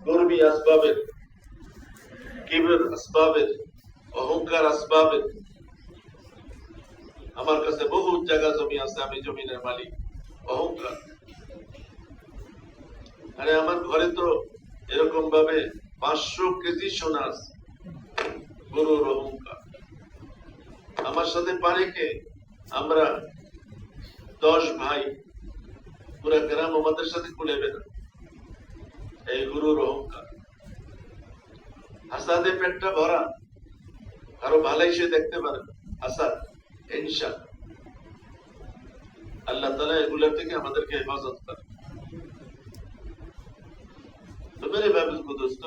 গর্বী আসবাবের, কিবর আসবাবের, অহংকার আসবাবের। আমার কাছে বহু জায়গা জমি আছে, আমি জমিনের মালিক, অহংকার। আরে আমার ঘরে তো এরকম ভাবে 500 কেজি সোনা আছে, গরুর অহংকার। আমার সাথে পারে কে? আমরা 10 ভাই, পুরা গ্রাম আমাদের সাথে কুলেবে না, এই গুরুর অহংকার। হাসাদে পেটটা ভরা, আরো ভালোই সে দেখতে পারে হাসাদ, হিংসা। আল্লাহ তাআলা এগুলোর থেকে আমাদেরকে হেফাজত করে। তো মেরে ভাই দোস্ত,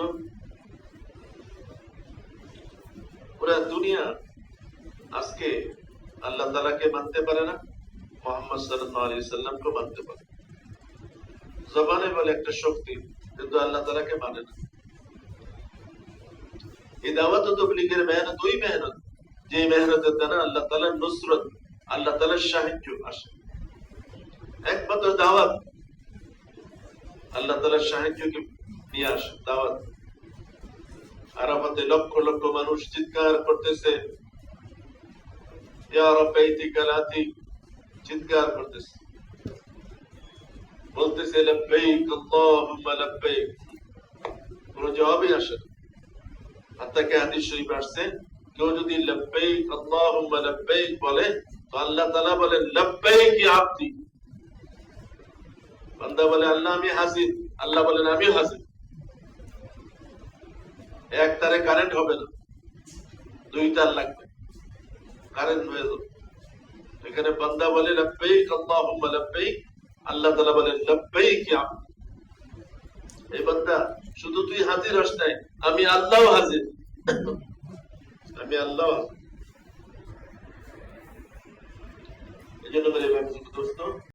পুরা দুনিয়া আজকে আল্লাহ তাআলাকে মানতে পারে না, মুহাম্মদ সাল্লাল্লাহু আলাইহি সাল্লামকে মানতে পারে। জবানে বলে একটা শক্তি, কিন্তু আল্লাহ তাআলাকে মানে না। এই দাওয়াত ও তাবলীগের মেহনত ওই মেহনত, যে মেহনতের দ্বারা আল্লাহ তাআলার নুসরত, আল্লাহ তাআলার সাহায্য আসে। একমাত্র দাওয়াত আল্লাহ তাআলার সাহায্যকে নিয়ে আসে। দাওয়াত আরাফাতে লক্ষ লক্ষ মানুষ চিৎকার করতেছে, ইয়া রাব্বাইতিকাল আতিক, চিৎকার করতেছে, বলতেছে লাব্বাইক আল্লাহুম্মা লাব্বাইক, কোনো জবাবই আসে না। হাত্তাকে হাদিস শরীফ আসছে, কেউ যদি লাব্বাইক আল্লাহুম্মা লাব্বাইক বলে, তো আল্লাহ তাআলা বলেন লাব্বাইক ইয়া আবদি। বান্দা বলে আল্লাহ আমি হাজির, আল্লাহ বলেন আমিও হাজির। এক তারে কারেন্ট হবে না, 2 তার লাগবে, কারেন্ট হয়ে যাবে। এখানে বান্দা বলে লাব্বাইক আল্লাহুম্মা লাব্বাইক, আল্লাহ তাআলা বলেন লাব্বাইক ইয়া আবদি। এই বান্দা শুধু তুই হাজির হস নাই, আমি আল্লাহ হাজির, আমি আল্লাহ। এই জন্য মেরে দোস্ত,